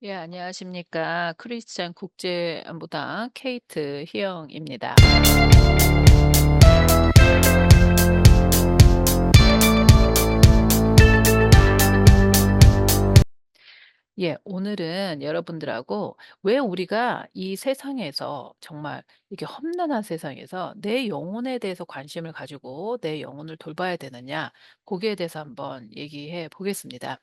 예, 안녕하십니까. 크리스찬 국제무당 케이트 희영입니다. 예, 오늘은 여러분들하고 왜 우리가 이 세상에서 정말 이렇게 험난한 세상에서 내 영혼에 대해서 관심을 가지고 내 영혼을 돌봐야 되느냐, 거기에 대해서 한번 얘기해 보겠습니다.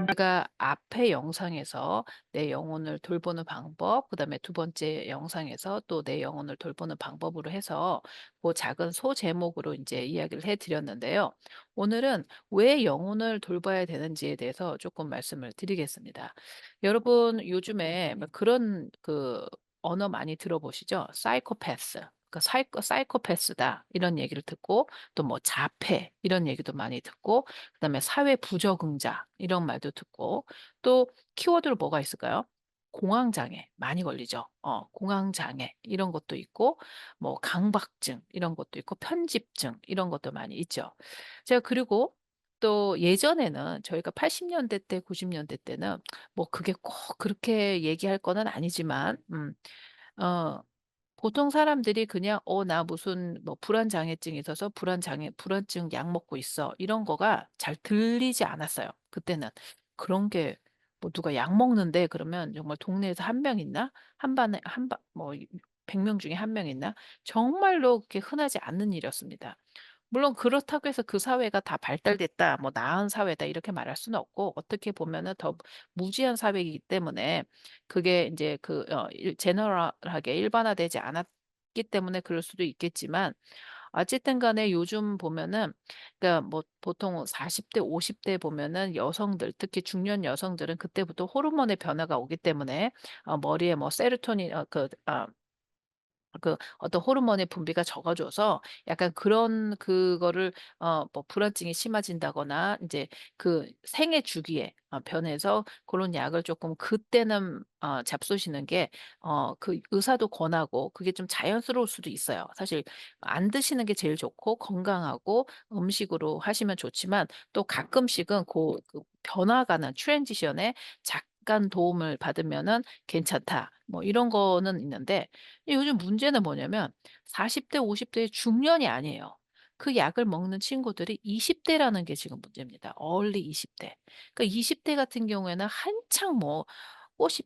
제가 앞에 영상에서 내 영혼을 돌보는 방법, 그다음에 두 번째 영상에서 또 내 영혼을 돌보는 방법으로 해서 그 작은 소제목으로 이제 이야기를 해 드렸는데요. 오늘은 왜 영혼을 돌봐야 되는지에 대해서 조금 말씀을 드리겠습니다. 여러분 요즘에 뭐 그런 언어 많이 들어보시죠? 사이코패스. 그러니까 사이코패스다 이런 얘기를 듣고 또 뭐 자폐 이런 얘기도 많이 듣고 그다음에 사회 부적응자 이런 말도 듣고 또 키워드로 뭐가 있을까요? 공황장애 많이 걸리죠. 공황장애 이런 것도 있고 뭐 강박증 이런 것도 있고 편집증 이런 것도 많이 있죠. 제가 그리고 또 예전에는 저희가 80 년대 때 90 년대 때는 뭐 그게 꼭 그렇게 얘기할 거는 아니지만 어 보통 사람들이 그냥 나 무슨 뭐 불안장애증이 있어서 불안증 약 먹고 있어." 이런 거가 잘 들리지 않았어요 그때는. 그런 게 뭐 "누가 약 먹는데." 그러면 정말 동네에서 한 명 있나? 한 반에 한 반 뭐 100명 중에 한 명 있나? 정말로 그렇게 흔하지 않는 일이었습니다. 물론 그렇다고 해서 그 사회가 다 발달됐다, 뭐 나은 사회다 이렇게 말할 수는 없고 어떻게 보면은 더 무지한 사회이기 때문에 그게 인제 제너럴하게 일반화되지 않았기 때문에 그럴 수도 있겠지만 어쨌든 간에 요즘 보면은 그러니까 뭐 보통 40대 50대 보면은 여성들 특히 중년 여성들은 그때부터 호르몬의 변화가 오기 때문에 머리에 뭐 세로토닌 어떤 호르몬의 분비가 적어져서 약간 그런 그거를 뭐 불안증이 심해진다거나 인제 그 생애 주기에 변해서 고런 약을 쪼끔 그때는 잡수시는 게 그 의사도 권하고 그게 좀 자연스러울 수도 있어요. 사실 안 드시는 게 제일 좋고 건강하고 음식으로 하시면 좋지만 또 가끔씩은 그 변화가는 트랜지션에 잠깐 도움을 받으면은 괜찮다. 뭐 이런 거는 있는데 요즘 문제는 뭐냐면 40대 50 대의 중년이 아니에요. 그 약을 먹는 친구들이 20 대라는 게 지금 문제입니다. 얼리 20 대. 그러니까 20대 같은 경우에는 한창 뭐 꽃이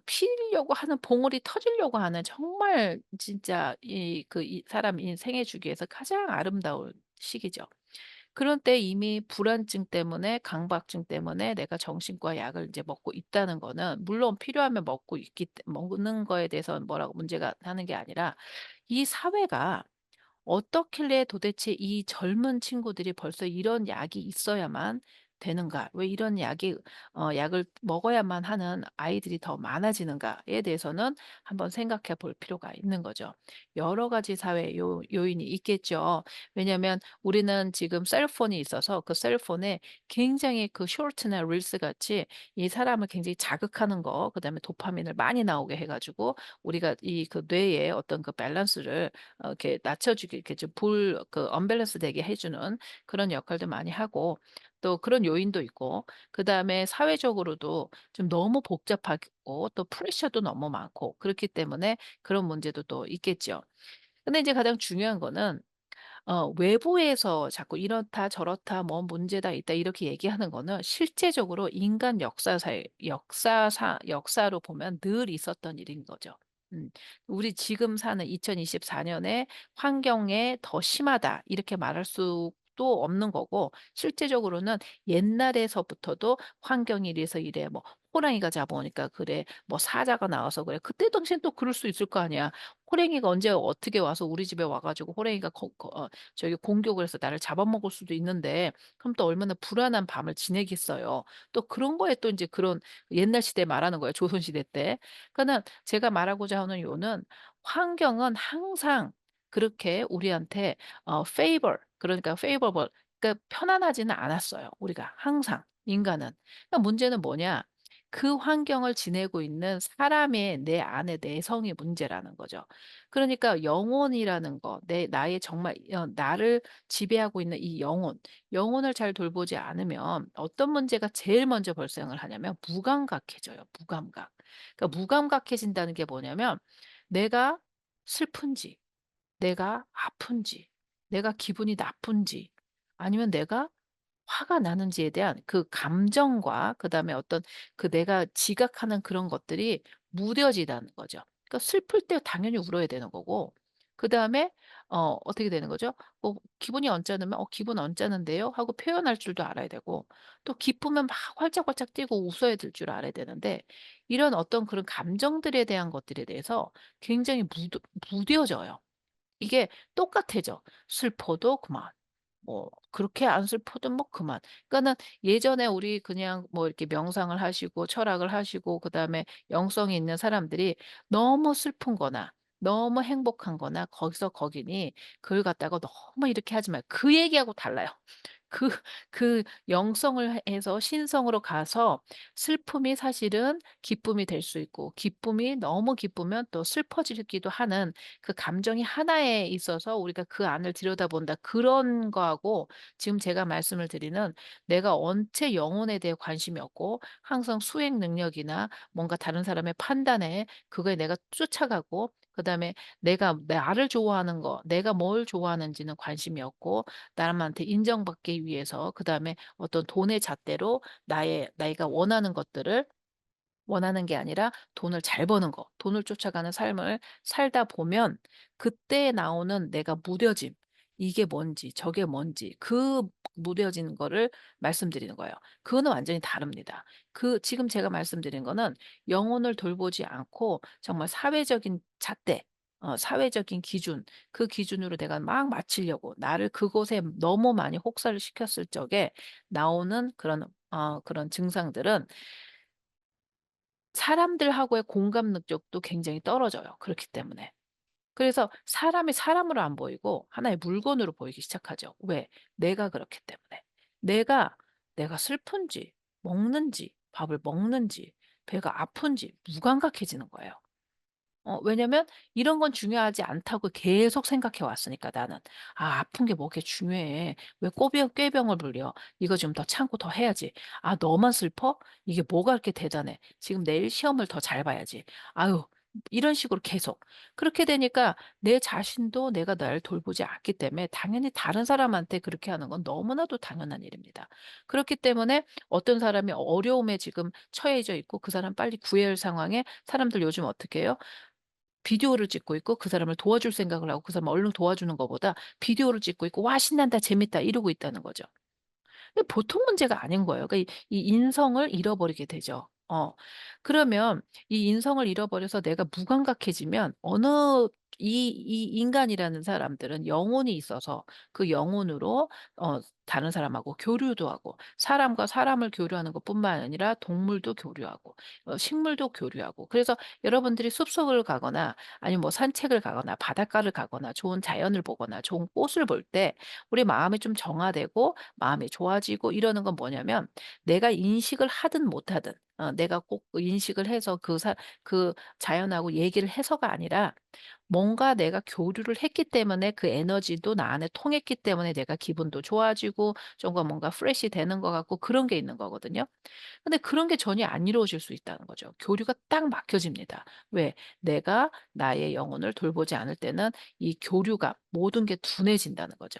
피려고 하는 봉우리 터지려고 하는 정말 진짜 이 사람 인생의 주기에서 가장 아름다운 시기죠. 그런 때 이미 불안증 때문에 강박증 때문에 내가 정신과 약을 이제 먹고 있다는 거는 물론 필요하면 먹고 있기 때 먹는 거에 대해서는 뭐라고 문제가 하는 게 아니라 이 사회가 어떻길래 도대체 이 젊은 친구들이 벌써 이런 약이 있어야만 되는가? 왜 이런 약을 먹어야만 하는 아이들이 더 많아지는가에 대해서는 한번 생각해 볼 필요가 있는 거죠. 여러 가지 사회 요인이 있겠죠. 왜냐하면 우리는 지금 셀폰이 있어서 그 셀폰에 굉장히 그 쇼트나 릴스 같이 이 사람을 굉장히 자극하는 거, 그다음에 도파민을 많이 나오게 해 가지고 우리가 이 그 뇌의 어떤 그 밸런스를 이렇게 낮춰주기 이렇게 좀 언밸런스 되게 해 주는 그런 역할도 많이 하고 또 그런 요인도 있고 그다음에 사회적으로도 좀 너무 복잡하고 또 프레셔도 너무 많고 그렇기 때문에 그런 문제도 또 있겠죠. 근데 이제 가장 중요한 거는 외부에서 자꾸 이렇다 저렇다 뭐 문제다 있다 이렇게 얘기하는 거는 실제적으로 인간 역사로 보면 늘 있었던 일인 거죠. 음. 우리 지금 사는 2024 년에 "환경에 더 심하다." 이렇게 말할 수도 없는 거고 실제적으로는 옛날에서부터도 "환경이 이래서 이래." 뭐 "호랑이가 잡아오니까 그래." 뭐 "사자가 나와서 그래." 그때 당시엔 또 그럴 수 있을 거 아니야. 호랭이가 언제 어떻게 와서 우리 집에 와 가지고 호랭이가 저기 공격을 해서 나를 잡아먹을 수도 있는데 그럼 또 얼마나 불안한 밤을 지내겠어요. 또 그런 거에 또 인제 그런 옛날 시대 말하는 거예요, 조선 시대 때. 그러니까는 제가 말하고자 하는 요는 환경은 항상 그렇게 우리한테 그러니까 그러니까 편안하지는 않았어요, 우리가 항상 인간은. 그러니까 문제는 뭐냐? 그 환경을 지내고 있는 사람의 내 안의 내성의 문제라는 거죠. 그러니까 영혼이라는 거, 나의 정말 나를 지배하고 있는 이 영혼을 잘 돌보지 않으면 어떤 문제가 제일 먼저 발생을 하냐면 무감각해져요, 무감각. 그러니까 무감각해진다는 게 뭐냐면 내가 슬픈지, 내가 아픈지, 내가 기분이 나쁜지, 아니면 내가 화가 나는지에 대한 그 감정과 그다음에 어떤 그 내가 지각하는 그런 것들이 무뎌지다는 거죠. 그러니까 슬플 때 당연히 울어야 되는 거고, 그다음에 어떻게 되는 거죠? 기분이 언짢으면 기분 언짢은데요." 하고 표현할 줄도 알아야 되고, 또 기쁘면 막 활짝활짝 뛰고 웃어야 될 줄 알아야 되는데, 이런 어떤 그런 감정들에 대한 것들에 대해서 굉장히 무뎌져요. 이게 똑같아져. 슬퍼도 그만. 그렇게 안 슬퍼도 뭐 그만. 그러니까는 예전에 우리 그냥 뭐 이렇게 명상을 하시고 철학을 하시고 그다음에 영성이 있는 사람들이 너무 슬픈 거나 너무 행복한 거나 거기서 거기니 그걸 갖다가 너무 이렇게 하지 말고, 그 얘기하고 달라요. 그 그 영성을 해서 신성으로 가서 슬픔이 사실은 기쁨이 될 수 있고, 기쁨이 너무 기쁘면 또 슬퍼지기도 하는 그 감정이 하나에 있어서 우리가 그 안을 들여다본다. 그런 거하고 지금 제가 말씀을 드리는, 내가 원체 영혼에 대해 관심이 없고 항상 수행 능력이나 뭔가 다른 사람의 판단에 그거에 내가 쫓아가고, 그다음에 내가 나를 좋아하는 거, 내가 뭘 좋아하는지는 관심이 없고 남한테 인정받기 위해서, 그다음에 어떤 돈의 잣대로 내가 원하는 것들을 원하는 게 아니라 돈을 잘 버는 거, 돈을 쫓아가는 삶을 살다 보면 그때 나오는 내가 무뎌짐, 이게 뭔지 저게 뭔지, 그 무뎌진 거를 말씀드리는 거예요. 그거는 완전히 다릅니다. 지금 제가 말씀드린 거는 영혼을 돌보지 않고 정말 사회적인 잣대, 사회적인 기준, 그 기준으로 내가 막 맞추려고 나를 그곳에 너무 많이 혹사를 시켰을 적에 나오는 그런 증상들은 사람들하고의 공감 능력도 굉장히 떨어져요, 그렇기 때문에. 그래서 사람이 사람으로 안 보이고 하나의 물건으로 보이기 시작하죠. 왜? 내가 그렇기 때문에. 내가 내가 슬픈지, 먹는지, 밥을 먹는지, 배가 아픈지 무감각해지는 거예요. 왜냐면 이런 건 중요하지 않다고 계속 생각해 왔으니까 나는. '아 아픈 게 뭐게 중요해. 왜 꾀병을 부려. 이거 좀 더 참고 더 해야지. 아 너만 슬퍼? 이게 뭐가 그렇게 대단해. 지금 내일 시험을 더 잘 봐야지. 아유.' 이런 식으로 계속. 그렇게 되니까 내 자신도 내가 나를 돌보지 않기 때문에 당연히 다른 사람한테 그렇게 하는 건 너무나도 당연한 일입니다. 그렇기 때문에 어떤 사람이 어려움에 지금 처해져 있고 그 사람 빨리 구해야 할 상황에 사람들 요즘 어떻게 해요? 비디오를 찍고 있고 그 사람을 도와줄 생각을 하고 그 사람을 얼른 도와주는 것보다 비디오를 찍고 있고 "와 신난다. 재밌다." 이러고 있다는 거죠. 근데 보통 문제가 아닌 거예요. 그러니까 이 인성을 잃어버리게 되죠. 그러면 이 인성을 잃어버려서 내가 무감각해지면 이 인간이라는 사람들은 영혼이 있어서 그 영혼으로 다른 사람하고 교류도 하고, 사람과 사람을 교류하는 것뿐만 아니라 동물도 교류하고 식물도 교류하고. 그래서 여러분들이 숲속을 가거나 아니면 뭐 산책을 가거나 바닷가를 가거나 좋은 자연을 보거나 좋은 꽃을 볼 때 우리 마음이 좀 정화되고 마음이 좋아지고 이러는 건 뭐냐면, 내가 인식을 하든 못하든 내가 꼭 인식을 해서 그 자연하고 얘기를 해서가 아니라 뭔가 내가 교류를 했기 때문에 그 에너지도 나 안에 통했기 때문에 내가 기분도 좋아지고 좀 뭔가 프레시 되는 것 같고 그런 게 있는 거거든요. 근데 그런 게 전혀 안 이루어질 수 있다는 거죠. 교류가 딱 막혀집니다. 왜? 내가 나의 영혼을 돌보지 않을 때는 이 교류가 모든 게 둔해진다는 거죠.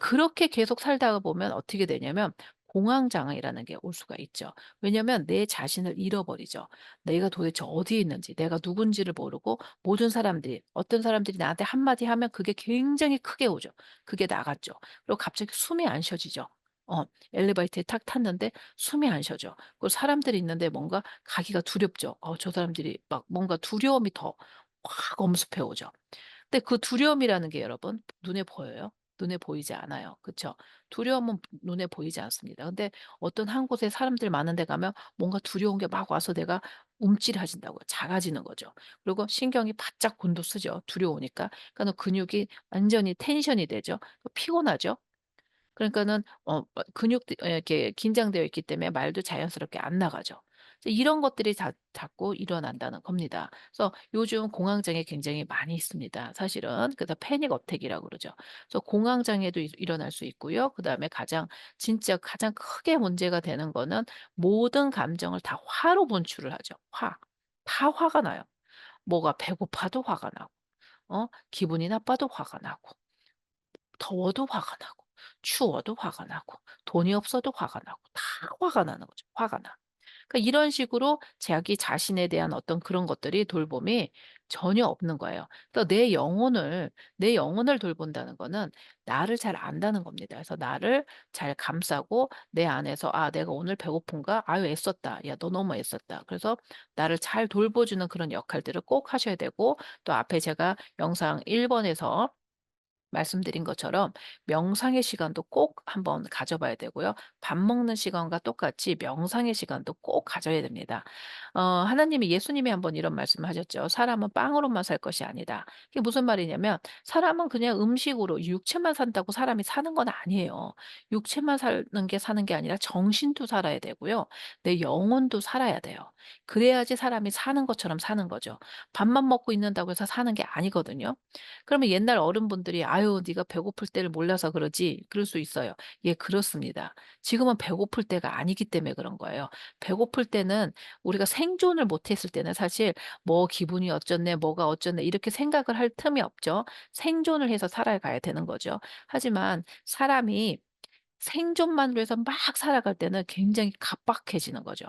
그렇게 계속 살다가 보면 어떻게 되냐면 공황장애라는 게 올 수가 있죠. 왜냐하면 내 자신을 잃어버리죠. 내가 도대체 어디에 있는지, 내가 누군지를 모르고 모든 사람들이 어떤 사람들이 나한테 한마디 하면 그게 굉장히 크게 오죠. 그게 나갔죠. 그리고 갑자기 숨이 안 쉬어지죠. 엘리베이터에 탁 탔는데 숨이 안 쉬어져. 그리고 사람들이 있는데 뭔가 가기가 두렵죠. 저 사람들이 막 뭔가 두려움이 더 확 엄습해 오죠. 근데 그 두려움이라는 게 여러분 눈에 보여요? 눈에 보이지 않아요. 그쵸? 두려움은 눈에 보이지 않습니다. 근데 어떤 한 곳에 사람들 많은 데 가면 뭔가 두려운 게 막 와서 내가 움찔해진다고요. 작아지는 거죠. 그리고 신경이 바짝 곤두서죠, 두려우니까. 그러니까는 근육이 완전히 텐션이 되죠. 피곤하죠. 그러니까는 근육도 이렇게 긴장되어 있기 때문에 말도 자연스럽게 안 나가죠. 이제 이런 것들이 자 자꾸 일어난다는 겁니다. 그래서 요즘 공황장애 굉장히 많이 있습니다 사실은. 그래서 패닉 어택이라고 그러죠. 그래서 공황장애도 일어날 수 있고요. 그다음에 진짜 가장 크게 문제가 되는 거는 모든 감정을 다 화로 분출을 하죠. 화. 다 화가 나요. 뭐가 배고파도 화가 나고 기분이 나빠도 화가 나고 더워도 화가 나고 추워도 화가 나고 돈이 없어도 화가 나고 다 화가 나는 거죠. 화가 나. 그러니까 이런 식으로 자기 자신에 대한 어떤 그런 것들이 돌봄이 전혀 없는 거예요. 그러니까 내 영혼을 돌본다는 거는 나를 잘 안다는 겁니다. 그래서 나를 잘 감싸고 내 안에서 '아 내가 오늘 배고픈가? 아유 애썼다. 야 너 너무 애썼다.' 그래서 나를 잘 돌보주는 그런 역할들을 꼭 하셔야 되고 또 앞에 제가 영상 1 번에서 말씀드린 것처럼 명상의 시간도 꼭 한번 가져 봐야 되고요. 밥 먹는 시간과 똑같이 명상의 시간도 꼭 가져야 됩니다. 하나님이 예수님이 한번 이런 말씀을 하셨죠. "사람은 빵으로만 살 것이 아니다." 이게 무슨 말이냐면 사람은 그냥 음식으로 육체만 산다고 사람이 사는 건 아니에요. 육체만 사는 게 아니라 정신도 살아야 되고요. 내 영혼도 살아야 돼요. 그래야지 사람이 사는 것처럼 사는 거죠. 밥만 먹고 있는다고 해서 사는 게 아니거든요. 그러면 옛날 어른분들이 "아유 네가 배고플 때를 몰라서 그러지." 그럴 수 있어요. 예 그렇습니다. 지금은 배고플 때가 아니기 때문에 그런 거예요. 배고플 때는 우리가 생존을 못 했을 때는 사실 뭐 '기분이 어쩌네. 뭐가 어쩌네.' 이렇게 생각을 할 틈이 없죠. 생존을 해서 살아가야 되는 거죠. 하지만 사람이 생존만을 위해서 막 살아갈 때는 굉장히 각박해지는 거죠.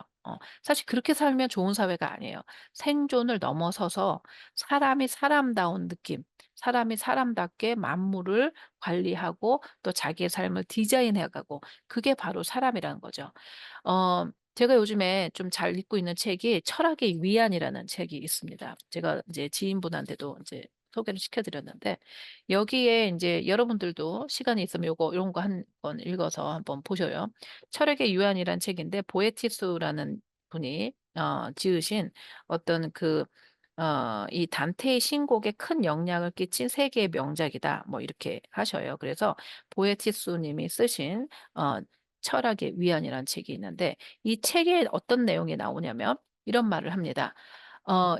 사실 그렇게 살면 좋은 사회가 아니에요. 생존을 넘어서서 사람이 사람다운 느낌, 사람이 사람답게 만물을 관리하고 또 자기의 삶을 디자인해 가고 그게 바로 사람이라는 거죠. 제가 요즘에 좀 잘 읽고 있는 책이 철학의 위안이라는 책이 있습니다. 제가 이제 지인분한테도 이제 소개를 시켜 드렸는데 여기에 인제 여러분들도 시간이 있으면 요런 거 한번 읽어서 한번 보셔요. 철학의 유한이란 책인데 보에티수라는 분이 지으신 어떤 이 단테의 신곡에 큰 영향을 끼친 세계의 명작이다. 뭐 이렇게 하셔요. 그래서 보에티수 님이 쓰신 어 철학의 위안이라는 책이 있는데 이 책에 어떤 내용이 나오냐면 이런 말을 합니다.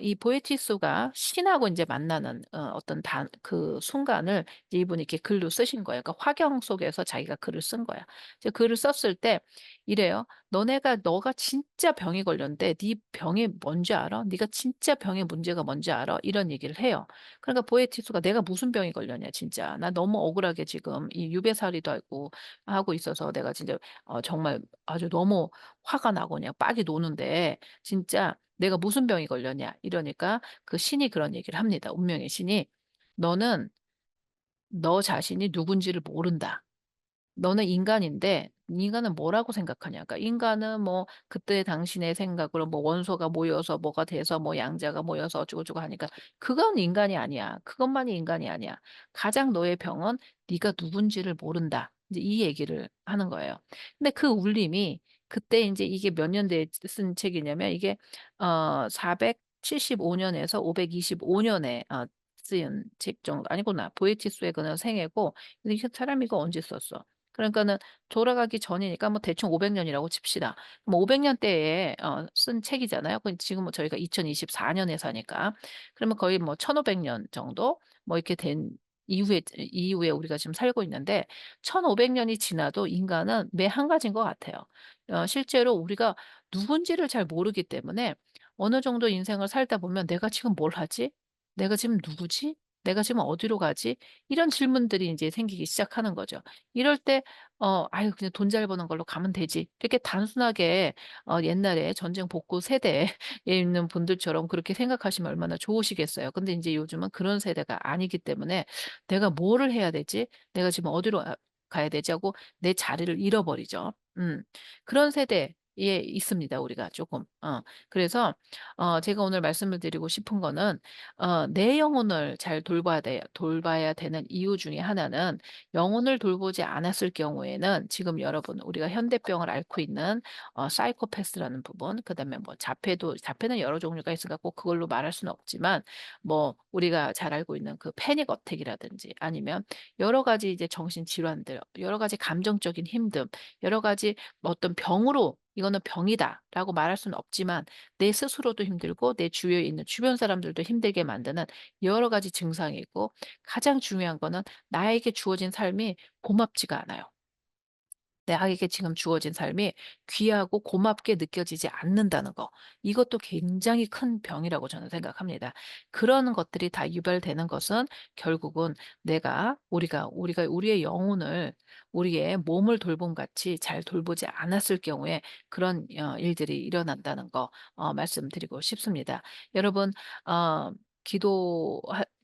이 보에티수가 신하고 인제 만나는 어떤 순간을 이제 이분이 이렇게 글로 쓰신 거예요. 그러니까 화경 속에서 자기가 글을 쓴 거야. 이제 글을 썼을 때 이래요. 너가 진짜 병이 걸렸는데 네 병이 뭔지 알아? 네가 진짜 병의 문제가 뭔지 알아?" 이런 얘기를 해요. 그러니까 보에티수가 "내가 무슨 병이 걸렸냐 진짜. 나 너무 억울하게 지금 이 유배살이도 하고 있어서 내가 진짜 정말 아주 너무 화가 나고 그냥 빡이 도는데 진짜 "내가 무슨 병이 걸렸냐." 이러니까 그 신이 그런 얘기를 합니다. 운명의 신이 "너는 너 자신이 누군지를 모른다." 너는 인간인데 인간은 뭐라고 생각하냐. 그러니까 인간은 뭐 그때 당신의 생각으로 뭐 원소가 모여서 뭐가 돼서 뭐 양자가 모여서 어쩌고저쩌고 하니까 그건 인간이 아니야. 그것만이 인간이 아니야. 가장 너의 병은 네가 누군지를 모른다. 이제 이 얘기를 하는 거예요. 근데 그 울림이 그때 인제 이게 몇 년대에 쓴 책이냐면 이게 475 년에서 525 년에 쓰인 책 정도 아니구나. 보에티수의 그는 생애고 근데 이 사람이 이거 언제 썼어? 그러니까는 돌아가기 전이니까 뭐 대충 500 년이라고 칩시다. 뭐 500 년대에 쓴 책이잖아요. 지금은 저희가 2024 년에 사니까. 그러면 거의 뭐 1500년 정도 뭐 이렇게 된 이후에 우리가 지금 살고 있는데 1500 년이 지나도 인간은 매 한 가지인 것 같아요. 실제로 우리가 누군지를 잘 모르기 때문에 어느 정도 인생을 살다 보면 '내가 지금 뭘 하지? 내가 지금 누구지? 내가 지금 어디로 가지?' 이런 질문들이 인제 생기기 시작하는 거죠. 이럴 때 '아유 그냥 돈 잘 버는 걸로 가면 되지.' 이렇게 단순하게 옛날에 전쟁 복구 세대에 있는 분들처럼 그렇게 생각하시면 얼마나 좋으시겠어요. 근데 인제 요즘은 그런 세대가 아니기 때문에 '내가 뭐를 해야 되지? 내가 지금 어디로 가야 되지?' 하고 내 자리를 잃어버리죠. 그런 세대에 있습니다 우리가 쪼금. 그래서 제가 오늘 말씀을 드리고 싶은 거는 내 영혼을 잘 돌봐야 되는 이유 중에 하나는 영혼을 돌보지 않았을 경우에는 지금 여러분 우리가 현대병을 앓고 있는 사이코패스라는 부분 그다음에 뭐 자폐는 여러 종류가 있으니까 꼭 그걸로 말할 수는 없지만 뭐 우리가 잘 알고 있는 그 패닉 어택이라든지 아니면 여러 가지 이제 정신 질환들 여러 가지 감정적인 힘듦 여러 가지 어떤 병으로 이거는 병이다라고 말할 수는 없지만 내 스스로도 힘들고 내 주위에 있는 주변 사람들도 힘들게 만드는 여러 가지 증상이 있고, 가장 중요한 거는 나에게 주어진 삶이 고맙지가 않아요. 나에게 지금 주어진 삶이 귀하고 고맙게 느껴지지 않는다는 거. 이것도 굉장히 큰 병이라고 저는 생각합니다. 그런 것들이 다 유발되는 것은 결국은 우리가 우리의 영혼을, 우리의 몸을 돌봄같이 잘 돌보지 않았을 경우에 그런 일들이 일어난다는 거 말씀드리고 싶습니다. 여러분, 어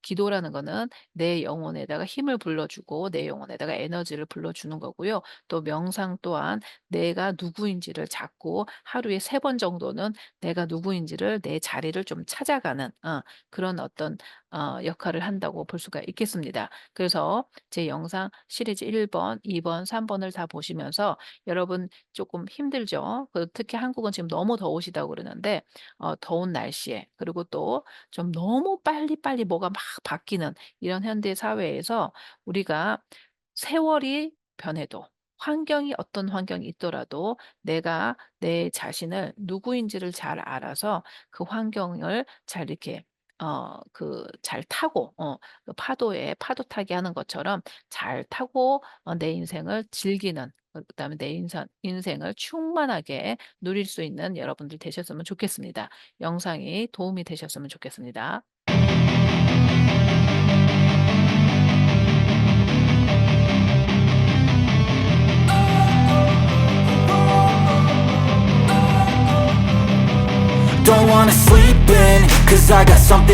기도라는 거는 내 영혼에다가 힘을 불러주고 내 영혼에다가 에너지를 불러주는 거고요. 또 명상 또한 내가 누구인지를 자꾸 하루에 3번 정도는 내가 누구인지를, 내 자리를 좀 찾아가는 그런 어떤 역할을 한다고 볼 수가 있겠습니다. 그래서 제 영상 시리즈 1 번, 2 번, 3 번을 다 보시면서 여러분 조금 힘들죠? 특히 한국은 지금 너무 더우시다고 그러는데 더운 날씨에, 그리고 또 좀 너무 빨리빨리 뭐가 막 바뀌는 이런 현대 사회에서 우리가 세월이 변해도, 환경이 어떤 환경이 있더라도 내가 내 자신을 누구인지를 잘 알아서 그 환경을 잘 이렇게 잘 타고, 그 파도에 파도 타기 하는 것처럼 잘 타고 내 인생을 즐기는, 그다음에 내 인생을 충만하게 누릴 수 있는 여러분들 되셨으면 좋겠습니다. 영상이 도움이 되셨으면 좋겠습니다. Don't wanna sleep in, cause I got something